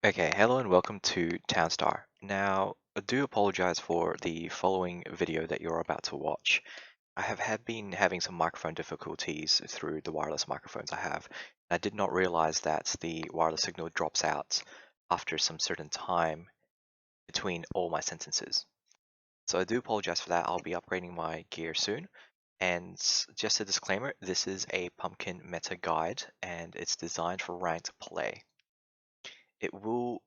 Okay, hello and welcome to Townstar. Now, I do apologize for the following video that you're about to watch. I have been having some microphone difficulties through the wireless microphones I have. I did not realize that the wireless signal drops out after some certain time between all my sentences. So I do apologize for that. I'll be upgrading my gear soon. And just a disclaimer, this is a pumpkin meta guide and it's designed for ranked play. It will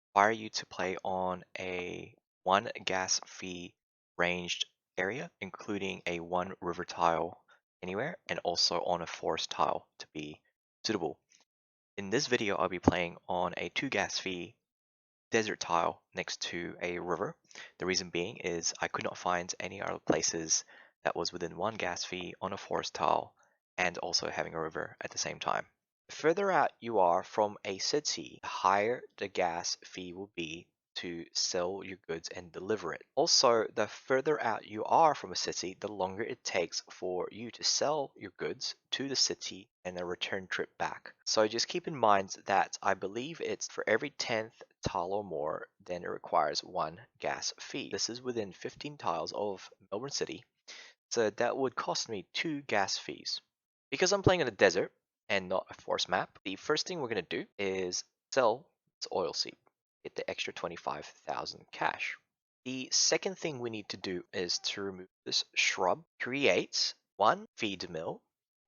require you to play on a 1 gas fee ranged area, including a 1 river tile anywhere, and also on a forest tile to be suitable. In this video, I'll be playing on a 2 gas fee desert tile next to a river. The reason being is I could not find any other places that was within 1 gas fee on a forest tile and also having a river at the same time. The further out you are from a city, the higher the gas fee will be to sell your goods and deliver it. Also, the further out you are from a city, the longer it takes for you to sell your goods to the city and a return trip back. So just keep in mind that I believe it's for every 10th tile or more, then it requires 1 gas fee. This is within 15 tiles of Melbourne City, so that would cost me 2 gas fees. Because I'm playing in a desert and not a forest map, the first thing we're going to do is sell this oil seed, get the extra 25,000 cash. The second thing we need to do is to remove this shrub, create 1 feed mill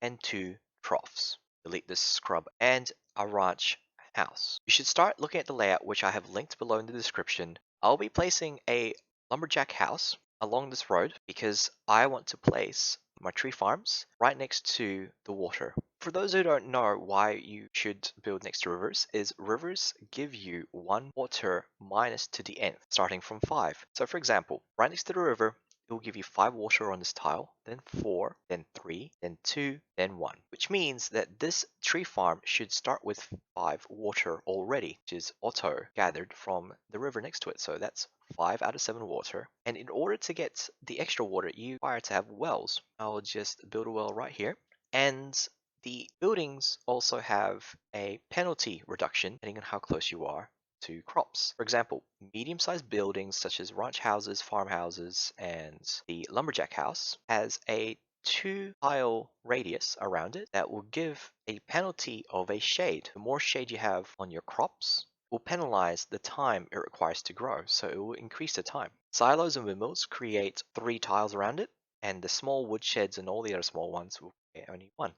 and 2 troughs. Delete this scrub and a ranch house. You should start looking at the layout, which I have linked below in the description. I'll be placing a lumberjack house along this road because I want to place my tree farms right next to the water. For those who don't know why you should build next to rivers, is rivers give you 1 water minus to the nth, starting from 5. So for example, right next to the river, it will give you 5 water on this tile, then 4, then 3, then 2, then 1, which means that this tree farm should start with 5 water already, which is auto gathered from the river next to it. So that's 5 out of 7 water. And in order to get the extra water, you require to have wells. I'll just build a well right here. And the buildings also have a penalty reduction depending on how close you are to crops. For example, medium-sized buildings such as ranch houses, farmhouses, and the lumberjack house has a 2-tile radius around it that will give a penalty of a shade. The more shade you have on your crops will penalize the time it requires to grow, so it will increase the time. Silos and windmills create 3 tiles around it, and the small woodsheds and all the other small ones will create only 1.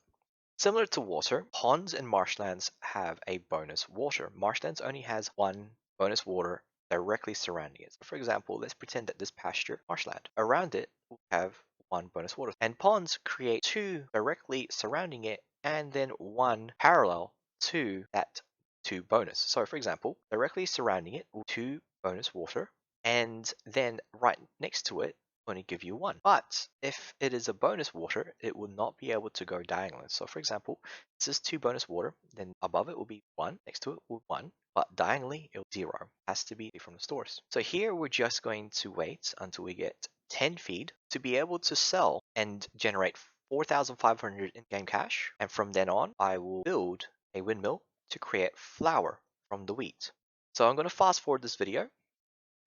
Similar to water, ponds and marshlands have a bonus water. Marshlands only has 1 bonus water directly surrounding it. So for example, let's pretend that this pasture, marshland, around it will have 1 bonus water. And ponds create 2 directly surrounding it and then 1 parallel to that 2 bonus. So for example, directly surrounding it will 2 bonus water and then right next to it only give you 1. But if it is a bonus water, it will not be able to go diagonally. So for example, this is 2 bonus water, then above it will be 1, next to it will be 1, but diagonally it will be 0. It has to be from the stores. So here we're just going to wait until we get 10 feed to be able to sell and generate 4,500 in-game cash. And from then on, I will build a windmill to create flour from the wheat. So I'm going to fast forward this video.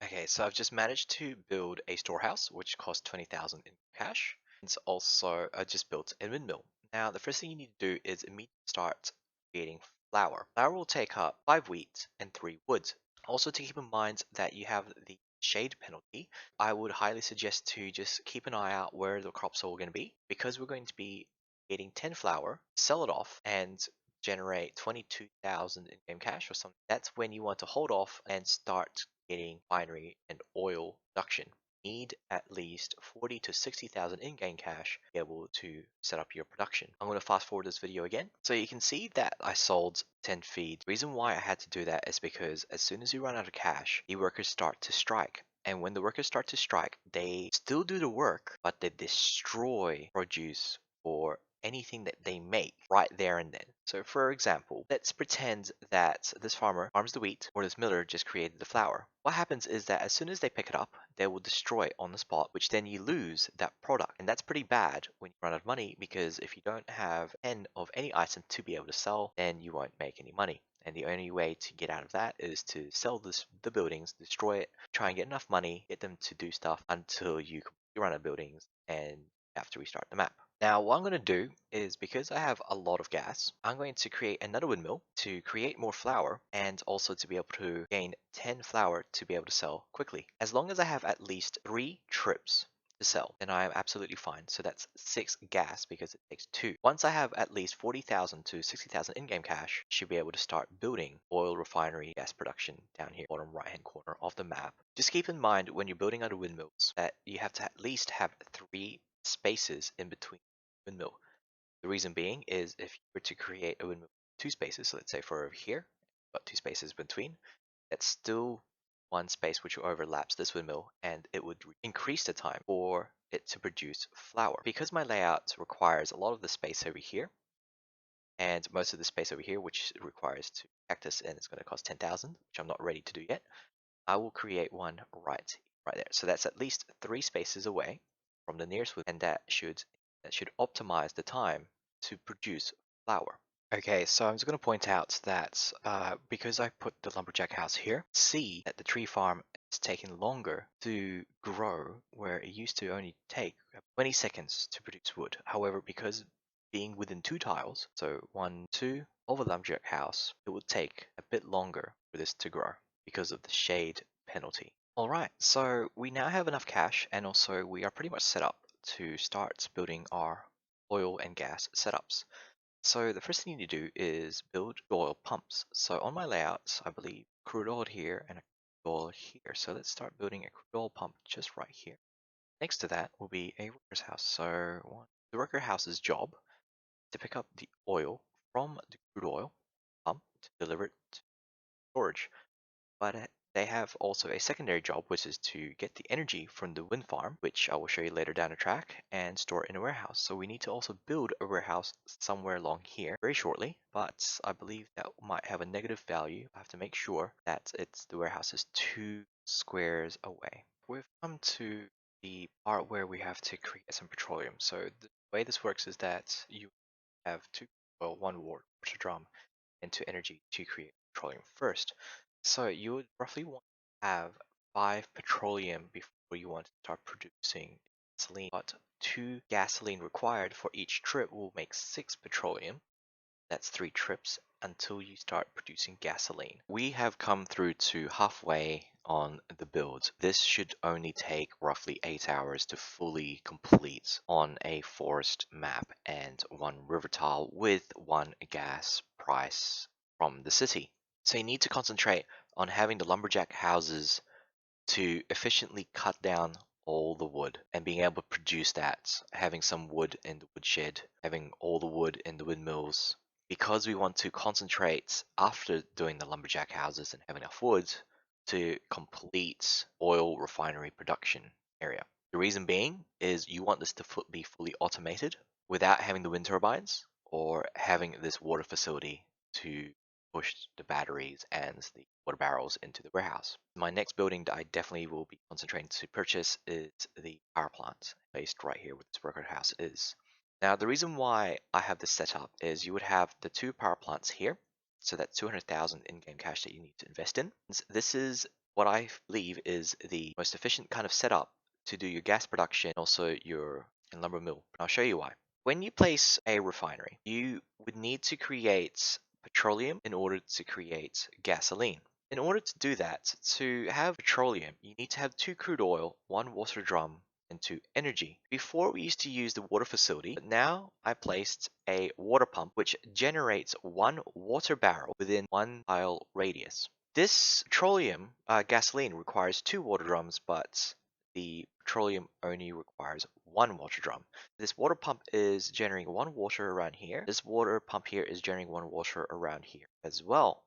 Okay, so I've just managed to build a storehouse, which cost 20,000 in cash. And also, I just built a windmill. Now, the first thing you need to do is immediately start creating flour. Flour will take up 5 wheat and 3 wood. Also, to keep in mind that you have the shade penalty, I would highly suggest to just keep an eye out where the crops are going to be, because we're going to be getting 10 flour, sell it off, and generate 22,000 in-game cash or something. That's when you want to hold off and start getting refinery and oil production. Need at least 40 to 60,000 in-game cash to be able to set up your production. I'm going to fast forward this video again. So you can see that I sold 10 feed. The reason why I had to do that is because as soon as you run out of cash, the workers start to strike. And when the workers start to strike, they still do the work, but they destroy produce or anything that they make right there and then. So for example, let's pretend that this farmer farms the wheat or this miller just created the flour. What happens is that as soon as they pick it up, they will destroy it on the spot, which then you lose that product. And that's pretty bad when you run out of money, because if you don't have 10 of any item to be able to sell, then you won't make any money. And the only way to get out of that is to sell the buildings, destroy it, try and get enough money, get them to do stuff until you completely run out of buildings and have to restart the map. Now, what I'm going to do is, because I have a lot of gas, I'm going to create another windmill to create more flour and also to be able to gain 10 flour to be able to sell quickly. As long as I have at least 3 trips to sell, then I am absolutely fine. So that's 6 gas because it takes 2. Once I have at least 40,000 to 60,000 in-game cash, I should be able to start building oil refinery gas production down here, bottom right hand corner of the map. Just keep in mind when you're building other windmills that you have to at least have 3 spaces in between windmill. The reason being is if you were to create a windmill with 2 spaces, so let's say for over here, got 2 spaces between, that's still 1 space which overlaps this windmill, and it would increase the time for it to produce flour. Because my layout requires a lot of the space over here, and most of the space over here, which requires to cactus, and it's going to cost 10,000, which I'm not ready to do yet, I will create one right there. So that's at least 3 spaces away from the nearest one, and that should optimize the time to produce flour. Okay, so I'm just going to point out that because I put the lumberjack house here, see that the tree farm is taking longer to grow, where it used to only take 20 seconds to produce wood. However, because being within 2 tiles, so 1, 2 of a lumberjack house, it would take a bit longer for this to grow because of the shade penalty. Alright, so we now have enough cash, and also we are pretty much set up to start building our oil and gas setups. So the first thing you need to do is build oil pumps. So on my layouts, I believe crude oil here and a crude oil here. So let's start building a crude oil pump just right here. Next to that will be a worker's house. So the worker house's job to pick up the oil from the crude oil pump to deliver it to storage. But they have also a secondary job, which is to get the energy from the wind farm, which I will show you later down the track, and store it in a warehouse. So we need to also build a warehouse somewhere along here very shortly, but I believe that might have a negative value. I have to make sure that the warehouse is 2 squares away. We've come to the part where we have to create some petroleum. So the way this works is that you have 1 water drum into energy to create petroleum first. So you would roughly want to have 5 petroleum before you want to start producing gasoline. But 2 gasoline required for each trip will make 6 petroleum. That's 3 trips until you start producing gasoline. We have come through to halfway on the build. This should only take roughly 8 hours to fully complete on a forest map and 1 river tile with 1 gas price from the city. So you need to concentrate on having the lumberjack houses to efficiently cut down all the wood and being able to produce that, having some wood in the woodshed, having all the wood in the windmills. Because we want to concentrate after doing the lumberjack houses and having enough wood to complete oil refinery production area. The reason being is you want this to be fully automated without having the wind turbines or having this water facility to push the batteries and the water barrels into the warehouse. My next building that I definitely will be concentrating to purchase is the power plant based right here where this worker house is. Now the reason why I have this set up is you would have the 2 power plants here, so that's 200,000 in-game cash that you need to invest in. This is what I believe is the most efficient kind of setup to do your gas production, also your lumber mill. I'll show you why. When you place a refinery, you would need to create petroleum in order to create gasoline. In order to do that, to have petroleum, you need to have 2 crude oil, 1 water drum, and 2 energy. Before we used to use the water facility, but now I placed a water pump which generates 1 water barrel within 1 mile radius. This petroleum gasoline requires 2 water drums, but the petroleum only requires 1 water drum. This water pump is generating 1 water around here. This water pump here is generating 1 water around here as well.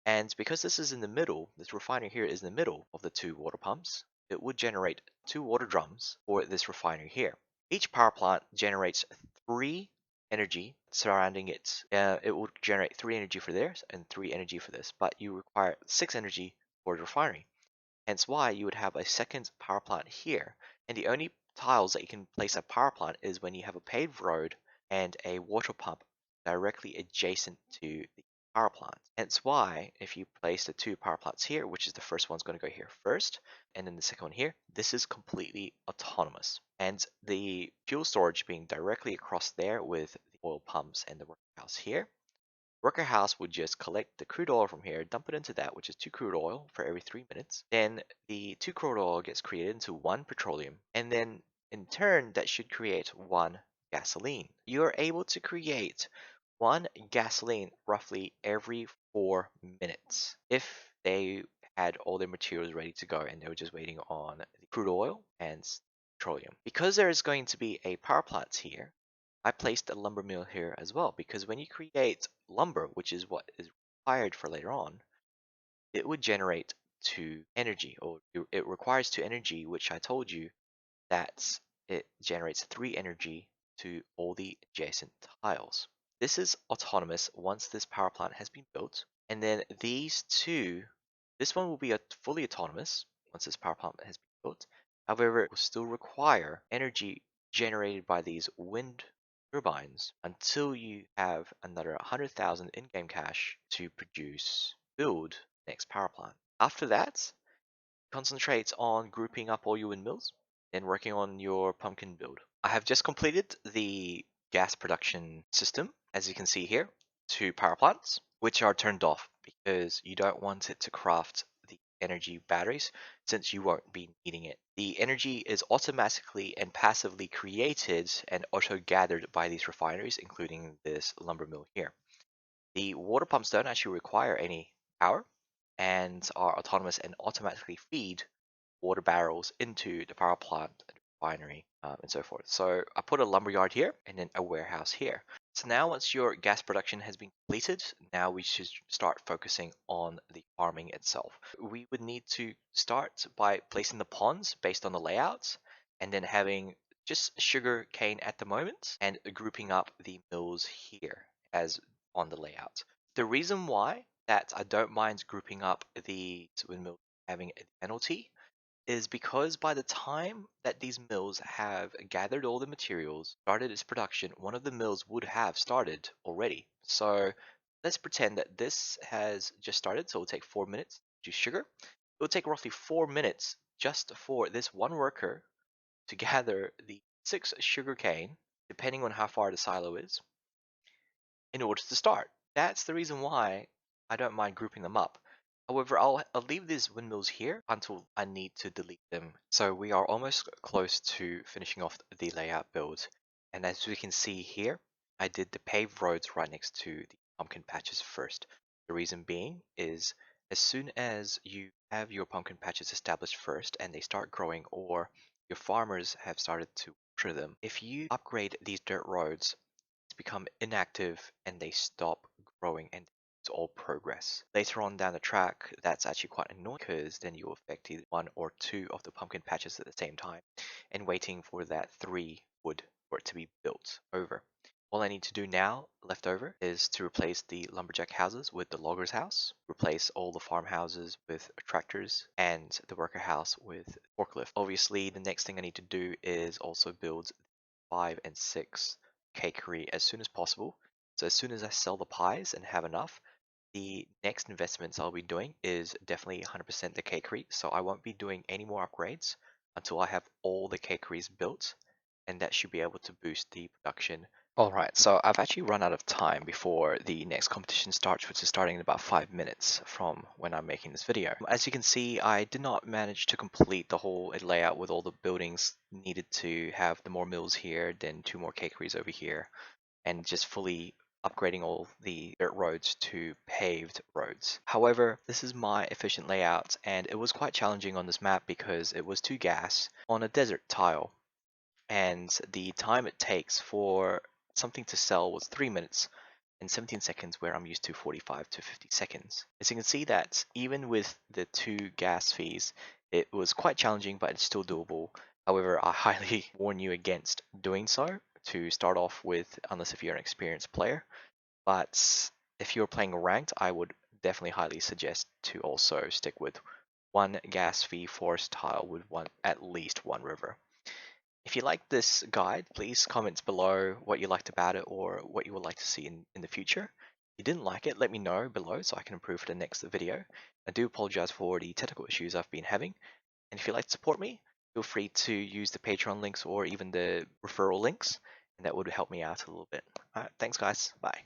And because this is in the middle, this refinery here is in the middle of the 2 water pumps, it would generate 2 water drums for this refinery here. Each power plant generates 3 energy surrounding it. It will generate 3 energy for this and 3 energy for this, but you require 6 energy for the refinery. Hence why you would have a second power plant here. And the only tiles that you can place a power plant is when you have a paved road and a water pump directly adjacent to the power plant. Hence why if you place the two power plants here, which is the first one's going to go here first, and then the second one here, this is completely autonomous. And the fuel storage being directly across there with the oil pumps and the workhouse here. Worker house would just collect the crude oil from here, dump it into that, which is 2 crude oil for every 3 minutes. Then the 2 crude oil gets created into 1 petroleum, and then in turn that should create 1 gasoline. You're able to create 1 gasoline roughly every 4 minutes if they had all their materials ready to go and they were just waiting on the crude oil and petroleum. Because there is going to be a power plant here, I placed a lumber mill here as well, because when you create lumber, which is what is required for later on, it would generate 2 energy, or it requires 2 energy, which I told you that it generates 3 energy to all the adjacent tiles. This is autonomous once this power plant has been built, and then these two, this one will be fully autonomous once this power plant has been built. However, it will still require energy generated by these wind turbines until you have another 100,000 in-game cash to build next power plant. After that, concentrate on grouping up all your windmills and working on your pumpkin build. I have just completed the gas production system, as you can see here, 2 power plants, which are turned off because you don't want it to craft the energy batteries since you won't be needing it. The energy is automatically and passively created and auto gathered by these refineries, including this lumber mill here. The water pumps don't actually require any power and are autonomous and automatically feed water barrels into the power plant, refinery, and so forth. So I put a lumberyard here and then a warehouse here. So now once your gas production has been completed, now we should start focusing on the farming itself. We would need to start by placing the ponds based on the layouts and then having just sugar cane at the moment and grouping up the mills here as on the layout. The reason why that I don't mind grouping up the windmill having a penalty is because by the time that these mills have gathered all the materials, started its production, one of the mills would have started already. So let's pretend that this has just started, so it'll take 4 minutes to sugar. It will take roughly 4 minutes just for this one worker to gather the 6 sugar cane, depending on how far the silo is, in order to start. That's the reason why I don't mind grouping them up. However, I'll leave these windmills here until I need to delete them. So we are almost close to finishing off the layout build. And as we can see here, I did the paved roads right next to the pumpkin patches first. The reason being is as soon as you have your pumpkin patches established first and they start growing, or your farmers have started to water them, if you upgrade these dirt roads, become inactive and they stop growing and it's all progress. Later on down the track, that's actually quite annoying because then you'll affect either 1 or 2 of the pumpkin patches at the same time and waiting for that 3 wood for it to be built over. All I need to do now, left over, is to replace the lumberjack houses with the logger's house, replace all the farmhouses with tractors, and the worker house with forklift. Obviously, the next thing I need to do is also build 5 and 6 cakery as soon as possible. So as soon as I sell the pies and have enough, the next investments I'll be doing is definitely 100% the cakery. So I won't be doing any more upgrades until I have all the cakeries built, and that should be able to boost the production. Alright, so I've actually run out of time before the next competition starts, which is starting in about 5 minutes from when I'm making this video. As you can see, I did not manage to complete the whole layout with all the buildings needed to have the more mills here, then 2 more cakeries over here, and just fully upgrading all the dirt roads to paved roads. However, this is my efficient layout, and it was quite challenging on this map because it was 2 gas on a desert tile, and the time it takes for something to sell was 3 minutes and 17 seconds, where I'm used to 45 to 50 seconds. As you can see that even with the 2 gas fees, it was quite challenging, but it's still doable. However, I highly warn you against doing so to start off with, unless if you're an experienced player. But if you're playing ranked, I would definitely highly suggest to also stick with 1 gas fee forest tile with at least 1 river. If you like this guide, please comment below what you liked about it or what you would like to see in the future. you didn't like it, let me know below so I can improve for the next video. I do apologize for the technical issues I've been having. And if you'd like to support me, feel free to use the Patreon links or even the referral links, and that would help me out a little bit. All right, thanks guys. Bye.